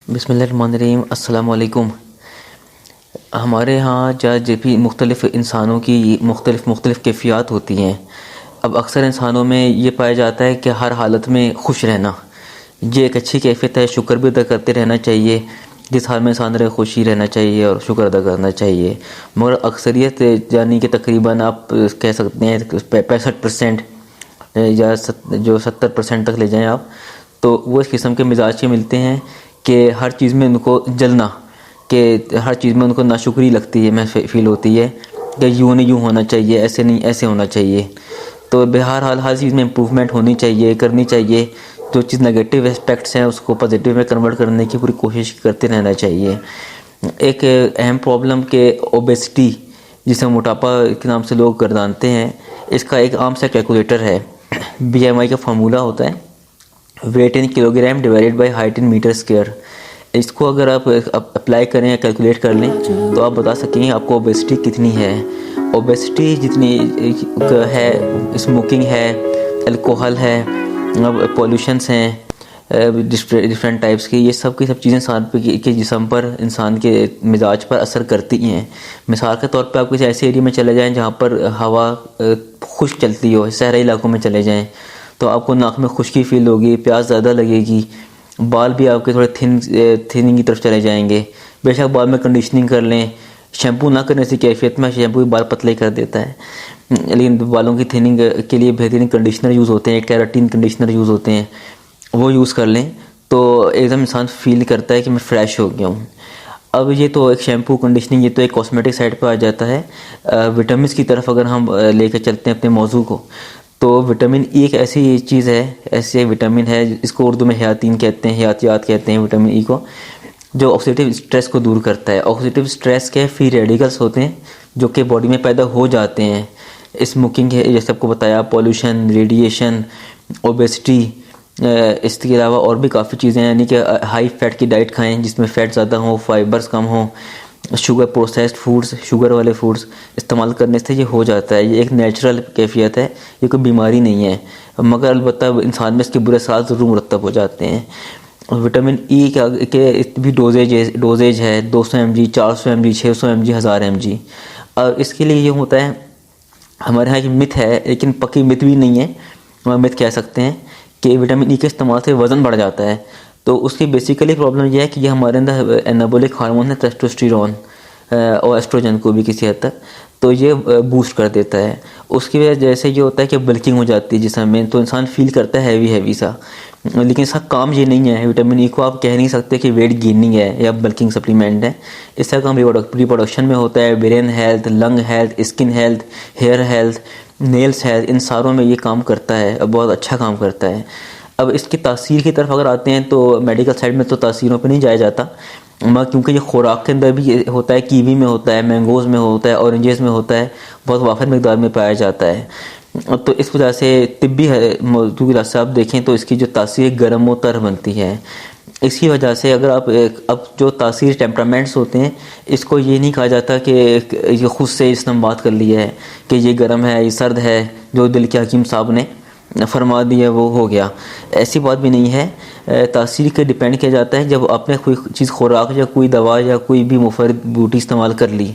बिस्मिल्लाहिर्रहमानिर्रहीम। अस्सलाम वालेकुम। हमारे यहाँ जब भी मुख्तलिफ़ इंसानों की मुख्तलिफ़ कैफ़ियत होती हैं। अब अक्सर इंसानों में ये पाया जाता है कि हर हालत में खुश रहना ये एक अच्छी कैफ़ियत है। शुक्र भी अदा करते रहना चाहिए। जिस हाल में इंसान रहे खुशी रहना चाहिए और शुक्र अदा करना चाहिए। मगर अक्सरियत यानी कि तकरीबन आप कह सकते हैं 65% या जो 70% तक ले जाएँ आप, तो वो इस किस्म के मिजाज के मिलते हैं कि हर चीज़ में उनको जलना, कि हर चीज़ में उनको नाशुक्री लगती है, मैं फ़ील होती है कि यूँ नहीं यूँ होना चाहिए, ऐसे नहीं ऐसे होना चाहिए। तो बहरहाल हर चीज़ में इम्प्रूवमेंट होनी चाहिए, करनी चाहिए। जो चीज़ नेगेटिव एस्पेक्ट्स हैं उसको पॉजिटिव में कन्वर्ट करने की पूरी कोशिश करते रहना चाहिए। एक अहम प्रॉब्लम के ओबेसिटी, जिसे मोटापा के नाम से लोग गर्दानते हैं, इसका एक आम सा कैलकुलेटर है। BMI का फार्मूला होता है weight in kilogram divided by height in metre square. इसको अगर आप अप्लाई करें या कैलकुलेट कर लें तो आप बता सकेंगे आपको ओबेसिटी कितनी है। ओबेसिटी जितनी है, स्मोकिंग है, अल्कोहल है, पॉल्यूशंस हैं डिफरेंट टाइप्स की, ये सब की सब चीज़ें इंसान के जिस्म पर, इंसान के मिजाज पर असर करती हैं। मिसाल के तौर पे आप किसी ऐसे एरिया में चले जाएं जहाँ पर हवा खुश्क चलती हो, शहरी इलाकों में चले जाएं तो आपको नाक में खुश्की फील होगी, प्यास ज़्यादा लगेगी, बाल भी आपके थोड़े थिनिंग की तरफ चले जाएंगे। बेशक बाल में कंडीशनिंग कर लें, शैम्पू ना करने से कैफियत में शैम्पू भी बाल पतले कर देता है, लेकिन बालों की थिनिंग के लिए बेहतरीन कंडीशनर यूज़ होते हैं, केराटिन कंडीशनर यूज़ होते हैं, वो यूज़ कर लें तो एकदम इंसान फील करता है कि मैं फ़्रेश हो गया हूँ। अब ये तो एक शैम्पू कंडीशनिंग, ये तो एक कॉस्मेटिक साइड पर आ जाता है। विटामिन की तरफ अगर हम लेकर चलते हैं अपने मौजू को, तो विटामिन ई एक ऐसी चीज़ है, ऐसे विटामिन है, इसको उर्दू में हयातीन कहते हैं, हयातियात कहते हैं विटामिन ई को, जो ऑक्सीडेटिव स्ट्रेस को दूर करता है। ऑक्सीडेटिव स्ट्रेस के फ्री रेडिकल्स होते हैं जो कि बॉडी में पैदा हो जाते हैं। स्मोकिंग है, जैसे आपको बताया, पॉल्यूशन, रेडिएशन, ओबेसिटी, इसके अलावा और भी काफ़ी चीज़ें हैं। यानी कि हाई फैट की डाइट खाएं जिसमें फ़ैट ज़्यादा हो, फाइबर्स कम हो, शुगर प्रोसेस्ड फूड्स, शुगर वाले फूड्स इस्तेमाल करने से ये हो जाता है। ये एक नेचुरल कैफियत है, ये कोई बीमारी नहीं है, मगर अलबत्ता इंसान में इसके बुरे असरात ज़रूर मुरतब हो जाते हैं। विटामिन ई के भी डोजेज है 200 mg, 400 mg, 600 mg, 1000 mg। और इसके लिए ये होता है, हमारे यहाँ एक मिथ है, लेकिन पक्की मिथ भी नहीं है, हम मिथ कह सकते हैं कि विटामिन ई के इस्तेमाल से वज़न बढ़ जाता है। तो उसकी बेसिकली प्रॉब्लम यह है कि ये हमारे अंदर एनाबॉलिक हार्मोन है, टेस्टोस्टेरोन और एस्ट्रोजन को भी किसी हद तक, तो ये बूस्ट कर देता है। उसकी वजह से ये होता है कि बल्किंग हो जाती है जिस्म में, तो इंसान फील करता है हैवी सा। लेकिन इसका काम ये नहीं है, विटामिन ई को आप कह नहीं सकते कि वेट गेनिंग है या बल्किंग सप्लीमेंट है। इसका काम रिप्रोडक्शन में होता है, brain health, lung health, skin health, hair health, nails health, इन सारों में ये काम करता है, बहुत अच्छा काम करता है। अब इसकी तासीर की तरफ अगर आते हैं तो मेडिकल साइड में तो तासीरों पे नहीं जाया जाता, मगर क्योंकि ये खुराक के अंदर भी होता है, कीवी में होता है, मैंगोज़ में होता है, ऑरेंजेस में होता है, बहुत वाफिर मकदार में पाया जाता है। तो इस वजह से तिब्बी मौजूद लिहाज से आप देखें तो इसकी जो तासीर गर्म व तर बनती है। इसकी वजह से अगर आप अब जो तासीर टेम्परामेंट्स होते हैं, इसको ये नहीं कहा जाता कि ये खुद से इसने बात कर लिया है कि ये गर्म है, ये सर्द है, जो दिल के हकीम साहब ने फरमा दिया वो हो गया, ऐसी बात भी नहीं है। तासीर के डिपेंड किया जाता है जब आपने कोई चीज़, खुराक या कोई दवा या कोई भी मुफर्रिद बूटी इस्तेमाल कर ली,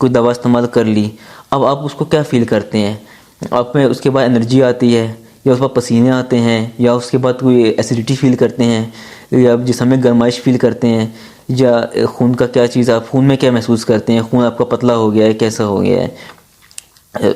कोई दवा इस्तेमाल कर ली, अब आप उसको क्या फ़ील करते हैं? आप में उसके बाद एनर्जी आती है, या उसके बाद पसीने आते हैं, या उसके बाद कोई एसिडिटी फील करते हैं, या जिसम में गर्माइश फील करते हैं, या खून का क्या चीज़, आप खून में क्या महसूस करते हैं, खून आपका पतला हो गया है, कैसा हो गया है,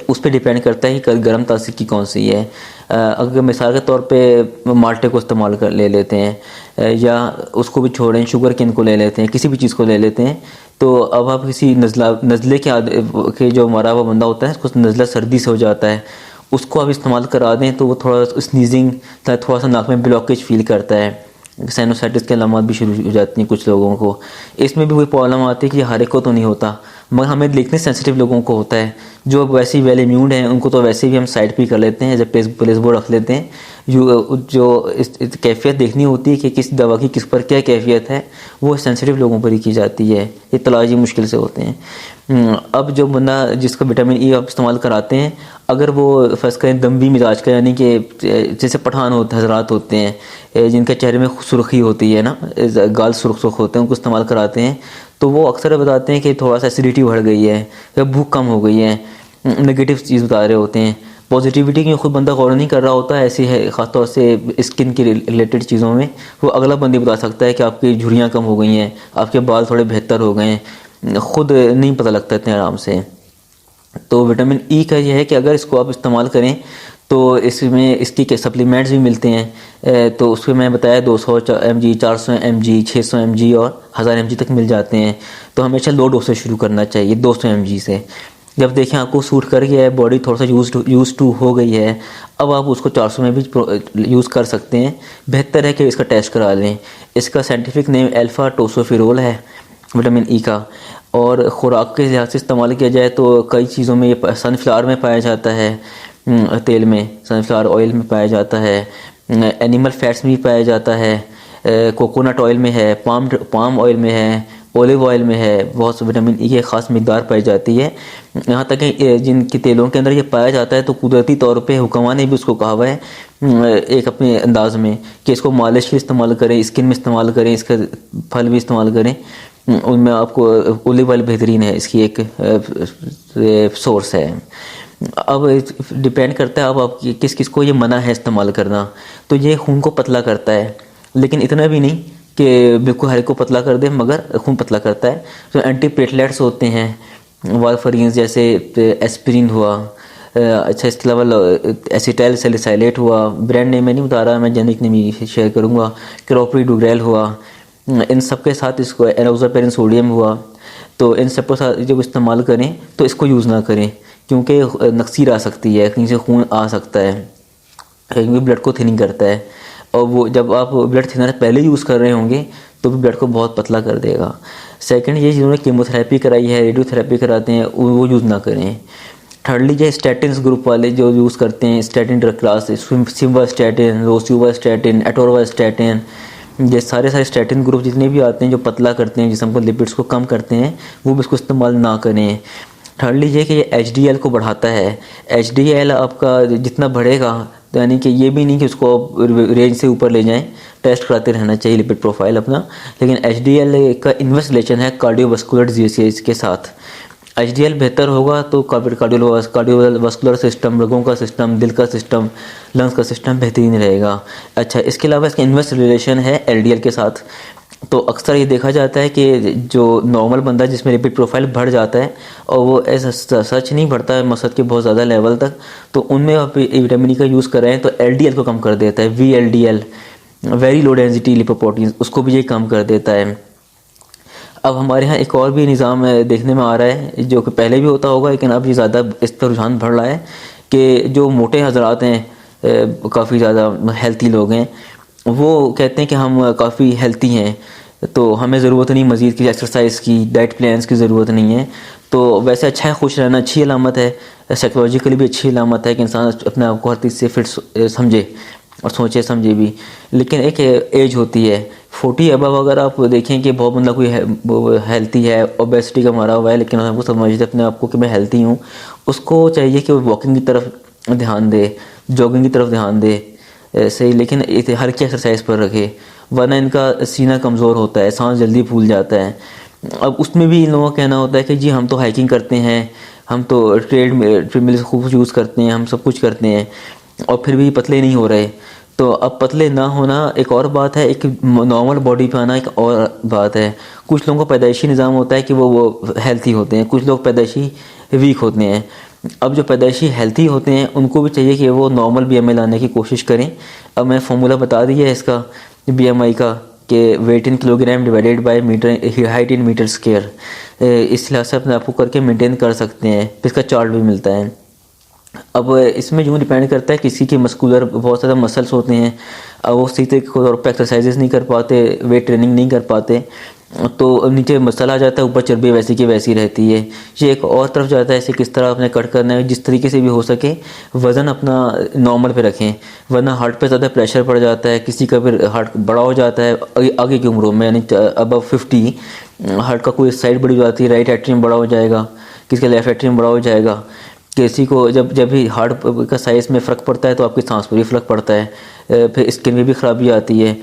उस पर डिपेंड करता है कि गर्म तासीर की कौन सी है। अगर मिसाल के तौर पे माल्टे को इस्तेमाल कर ले लेते हैं, या उसको भी छोड़ें, शुगर केन को ले लेते हैं, किसी भी चीज़ को ले लेते हैं, तो अब आप किसी नज़ले के जो मरा हुआ बंदा होता है, उसको नज़ला सर्दी से हो जाता है, उसको आप इस्तेमाल करा दें तो वो थोड़ा स्नीजिंग, थोड़ा सा नाक में ब्लॉकेज फील करता है, साइनोसाइटिस के अलामत भी शुरू हो जाती हैं कुछ लोगों को। इसमें भी कोई प्रॉब्लम आती है कि हर एक को तो नहीं होता, मगर हमें लिखने सेंसिटिव लोगों को होता है, जो वैसे ही वेल इम्यून्ड हैं उनको तो वैसे भी हम साइड पे कर लेते हैं, जब प्लेसबो रख लेते हैं। जो इस कैफियत देखनी होती है कि किस दवा की किस पर क्या कैफियत है, वो सेंसिटिव लोगों पर ही की जाती है। ये तलाजी मुश्किल से होते हैं। अब जो बंदा जिसका विटामिन ई आप इस्तेमाल कराते हैं, अगर वो फर्स्ट करें दम्भी मिजाज का, यानी कि जैसे पठान होते हजरात होते हैं जिनके चेहरे में सुर्खी होती है ना, गाल सुर्ख सुर्ख होते हैं, उनको इस्तेमाल कराते हैं, तो वो अक्सर बताते हैं कि थोड़ा सा एसिडिटी बढ़ गई है या भूख कम हो गई है, नेगेटिव चीज़ बता रहे होते हैं। पॉजिटिविटी की खुद बंदा गौर नहीं कर रहा होता, ऐसी है ख़ासतौर से स्किन के रिलेटेड चीज़ों में वो अगला बंदी बता सकता है कि आपकी झुर्रियाँ कम हो गई हैं, आपके बाल थोड़े बेहतर हो गए हैं, खुद नहीं पता लगता इतने आराम से। तो विटामिन ई का यह है कि अगर इसको आप इस्तेमाल करें तो इसमें इसकी के सप्लीमेंट्स भी मिलते हैं। तो उसमें मैं बताया 200 mg, 400 mg, 600 mg और 1000 mg तक मिल जाते हैं। तो हमेशा लो डोज से शुरू करना चाहिए 200 mg से। जब देखें आपको सूट कर गया है, बॉडी थोड़ा सा यूज टू हो गई है, अब आप उसको 400 में भी यूज़ कर सकते हैं। बेहतर है कि इसका टेस्ट करा लें। इसका साइंटिफिक नेम अल्फा टोसोफेरोल है विटामिन ई का। और ख़ुराक के लिहाज से इस्तेमाल किया जाए तो कई चीज़ों में ये सनफ्लावर में पाया जाता है, तेल में सनफ्लावर ऑयल में पाया जाता है, एनिमल फैट्स में भी पाया जाता है, कोकोनट ऑयल में है, पाम ऑयल में है, ओलिव ऑयल में है। बहुत से विटामिन ई की ख़ास मकदार पाई जाती है। यहाँ तक कि जिनके तेलों के अंदर ये पाया जाता है तो कुदरती तौर पे हुक्मा ने भी उसको कहा हुआ है एक अपने अंदाज में कि इसको मालिश के इस्तेमाल करें, स्किन में इस्तेमाल करें, इसका फल भी इस्तेमाल करें। उनमें आपको ओलिव ऑयल बेहतरीन है, इसकी एक सोर्स है। अब डिपेंड करता है अब आप किस किस को ये मना है इस्तेमाल करना। तो ये खून को पतला करता है, लेकिन इतना भी नहीं कि बिल्कुल हर एक को पतला कर दे, मगर खून पतला करता है। तो एंटी प्लेटलेट्स होते हैं वारफरीन, जैसे एस्पिरिन हुआ, अच्छा इसके अलावा एसिटाइल सैलिसाइलेट हुआ, ब्रांड नेम मैं नहीं बता रहा, मैं जेनिक नेम ही शेयर करूँगा, क्रोप्रीडुग्रेल हुआ, इन सब के साथ इसको एनोज़ापेरिन सोडियम हुआ। तो इन सब के साथ जब इस्तेमाल करें तो इसको यूज़ ना करें, क्योंकि नक्सीर आ सकती है, कहीं से खून आ सकता है, क्योंकि ब्लड को थिनिंग करता है। और वो जब आप ब्लड थिनर पहले यूज़ कर रहे होंगे तो भी ब्लड को बहुत पतला कर देगा। सेकंड, ये जिन्होंने कीमोथेरेपी कराई है, रेडियोथेरेपी कराते हैं, वो यूज़ ना करें। थर्डली, जो स्टैटिन ग्रुप वाले जो यूज़ करते हैं, statin drug class, simvastatin, rosuvastatin, atorvastatin, ये सारे स्टैटिन ग्रुप जितने भी आते हैं जो पतला करते हैं, जिसम को लिपिड्स को कम करते हैं, वो भी इसको इस्तेमाल ना करें। थर्डली ये कि ये HDL को बढ़ाता है। HDL आपका जितना बढ़ेगा, तो यानी कि ये भी नहीं कि उसको रेंज से ऊपर ले जाएं, टेस्ट कराते रहना चाहिए लिपिड प्रोफाइल अपना, लेकिन HDL का इन्वर्स रिलेशन है कार्डियोवास्कुलर डिजीज के साथ। HDL बेहतर होगा तो कार्डियोवास्कुलर सिस्टम, रगों का सिस्टम, दिल का सिस्टम, लंग्स का सिस्टम बेहतरीन रहेगा। अच्छा, इसके अलावा इसका इन्वर्स रिलेशन है LDL के साथ। तो अक्सर ये देखा जाता है कि जो नॉर्मल बंदा जिसमें लिपिड प्रोफाइल बढ़ जाता है और वो ऐसा सच नहीं बढ़ता है मकसद के बहुत ज़्यादा लेवल तक, तो उनमें आप विटामिन ई का यूज़ कर रहे हैं तो LDL को कम कर देता है। VLDL, very low density lipoprotein, उसको भी ये कम कर देता है। अब हमारे यहाँ एक और भी निज़ाम देखने में आ रहा है जो कि पहले भी होता होगा, लेकिन अब ये ज़्यादा इस पर रुझान बढ़ रहा है कि जो मोटे हजरात हैं, काफ़ी ज़्यादा हेल्थी लोग हैं, वो कहते हैं कि हम काफ़ी हेल्थी हैं, तो हमें ज़रूरत नहीं मज़ीद की एक्सरसाइज की, डाइट प्लान्स की ज़रूरत नहीं है। तो वैसे अच्छा है, खुश रहना अच्छी अलामत है, साइकोलॉजिकली भी अच्छी अलामत है कि इंसान अपने आप को हर चीज़ से फिट समझे और सोचे समझे भी। लेकिन एक एज होती है 40 अबव, अगर आप देखें कि बहुत बंदा कोई हेल्थी है, ओबेसिटी का मारा हुआ है, लेकिन आपको समझते अपने आप को कि मैं हेल्थी हूँ, उसको चाहिए कि वो वॉकिंग की तरफ ध्यान दे, जॉगिंग की तरफ ध्यान दे, सही, लेकिन हल्की एक्सरसाइज पर रखे, वरना इनका सीना कमज़ोर होता है, सांस जल्दी फूल जाता है। अब उसमें भी इन लोगों का कहना होता है कि जी हम तो हाइकिंग करते हैं, हम तो ट्रेडमिल खूब यूज़ करते हैं, हम सब कुछ करते हैं और फिर भी पतले नहीं हो रहे। तो अब पतले ना होना एक और बात है, एक नॉर्मल बॉडी पे आना एक और बात है। कुछ लोगों का पैदाइशी निज़ाम होता है कि वो हेल्थी होते हैं, कुछ लोग पैदाइशी वीक होते हैं। अब जो पैदाइशी हेल्थी होते हैं उनको भी चाहिए कि वो नॉर्मल BMI लाने की कोशिश करें। अब मैं फॉर्मूला बता दिया है इसका BMI का कि weight in kilogram divided by metre, height in metre square, इस लिहाज से अपने आप को करके मेंटेन कर सकते हैं। इसका चार्ट भी मिलता है। अब इसमें यूँ डिपेंड करता है, किसी के मस्कुलर बहुत ज़्यादा मसल्स होते हैं, अब वो सही तरीके तौर पर एक्सरसाइजेज नहीं कर पाते, वेट ट्रेनिंग नहीं कर पाते, तो नीचे मसाला आ जाता है, ऊपर चर्बी वैसी की वैसी रहती है। ये एक और तरफ जाता है, ऐसे किस तरह आपने कट करना है, जिस तरीके से भी हो सके वज़न अपना नॉर्मल पे रखें, वरना हार्ट पे ज़्यादा प्रेशर पड़ जाता है। किसी का फिर हार्ट बड़ा हो जाता है आगे की उम्रों में, यानी अबव 50 हार्ट का कोई साइड बड़ी हो जाती है, राइट एट्रियम बड़ा हो जाएगा, किसी का लेफ्ट एट्रियम बड़ा हो जाएगा। किसी को जब भी हार्ट का साइज़ में फ़र्क पड़ता है तो आपकी सांस पर भी फ़र्क पड़ता है, फिर स्किन में भी ख़राबी आती है।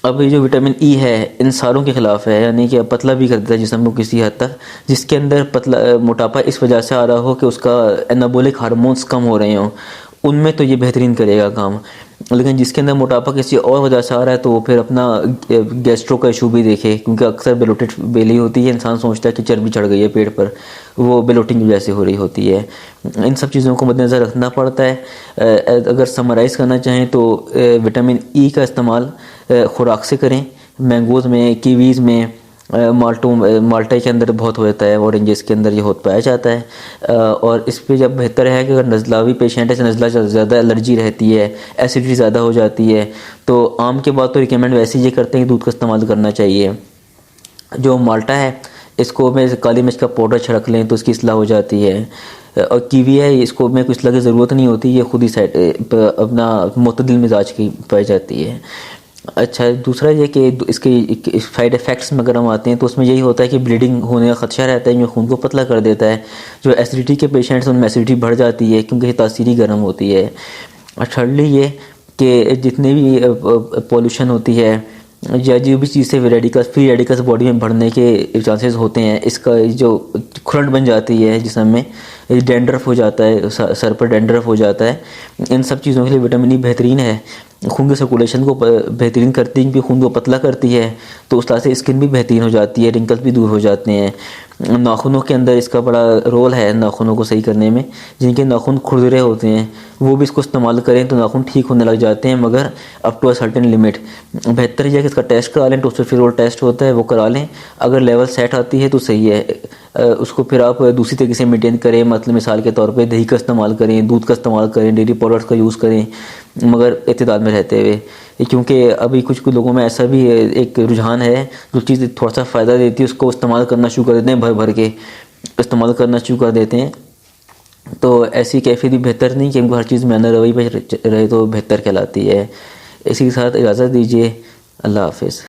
अब ये जो विटामिन ई है इन सारों के ख़िलाफ़ है, यानी कि पतला भी कर देता है जिस्म को किसी हद तक। जिसके अंदर पतला मोटापा इस वजह से आ रहा हो कि उसका एनाबॉलिक हार्मोन्स कम हो रहे हों, उनमें तो ये बेहतरीन करेगा काम। लेकिन जिसके अंदर मोटापा किसी और वजह से आ रहा है तो वो फिर अपना गैस्ट्रो का इशू भी देखे, क्योंकि अक्सर ब्लोटेड बेली होती है, इंसान सोचता है कि चर्बी चढ़ गई है पेट पर, वो ब्लोटिंग की वजह से हो रही होती है। इन सब चीज़ों को मद्देनज़र रखना पड़ता है। अगर समराइज़ करना चाहें तो विटामिन ई का इस्तेमाल खुराक से करें, मैंगोज़ में, कीवीज़ में, माल्टा के अंदर बहुत होता है, ऑरेंजेस के अंदर ये होता पाया जाता है। और इस पे जब बेहतर है कि अगर नज़लावी पेशेंट है, नज़ला ज़्यादा एलर्जी रहती है, एसिडिटी ज़्यादा हो जाती है, तो आम के बाद तो रिकमेंड वैसे ये करते हैं कि दूध का इस्तेमाल करना चाहिए। जो माल्टा है इसको में काली मिर्च का पाउडर छिड़क लें तो इसकी इसलाह हो जाती है। और कीवी है, इसको में कुछ इसलाह की ज़रूरत नहीं होती, ये खुद ही साइड अपना मुतदिल मिजाज की पाई जाती है। अच्छा, दूसरा ये कि इसके साइड इफ़ेक्ट्स में अगर हम आते हैं तो उसमें यही होता है कि ब्लीडिंग होने का ख़दशा रहता है, जो खून को पतला कर देता है। जो एसिडिटी के पेशेंट्स उनमें एसिडिटी बढ़ जाती है क्योंकि तासीरी गर्म होती है। और थर्डली ये कि जितने भी पॉल्यूशन होती है या जो भी चीज़ से फ्री रेडिकल्स बॉडी में बढ़ने के चांसेस होते हैं, इसका जो खुरंट बन जाती है जिसम में, डेंड्रफ हो जाता है, सर पर डेंड्रफ हो जाता है, इन सब चीज़ों के लिए विटामिन ई बेहतरीन है। खून के सर्कुलेशन को बेहतरीन करती है, क्योंकि खून को पतला करती है, तो उस तरह से स्किन भी बेहतरीन हो जाती है, रिंकल्स भी दूर हो जाते हैं। नाखूनों के अंदर इसका बड़ा रोल है नाखूनों को सही करने में। जिनके नाखून खुरदरे होते हैं वो भी इसको इस्तेमाल करें तो नाखून ठीक होने लग जाते हैं, मगर up to a certain limit. बेहतर यह है कि इसका टेस्ट करा लें, टोस्टेरोल टेस्ट होता है वो करा लें, अगर लेवल सेट आती है तो सही है। उसको फिर आप दूसरी तरीके से मेंटेन करें, मतलब मिसाल के तौर पे दही का इस्तेमाल करें, दूध का इस्तेमाल करें, डेयरी प्रोडक्ट्स का यूज़ करें, मगर एतदाल में रहते हुए। क्योंकि अभी कुछ लोगों में ऐसा भी एक रुझान है, जो चीज़ थोड़ा सा फ़ायदा देती है उसको इस्तेमाल करना शुरू कर देते हैं, भर भर के इस्तेमाल करना शुरू कर देते हैं। तो ऐसी कैफियत भी बेहतर नहीं कि हमको हर चीज़ में अंदर रवैया पे रहे तो बेहतर कहलाती है। इसी के साथ इजाज़त दीजिए, अल्लाह हाफ़िज़।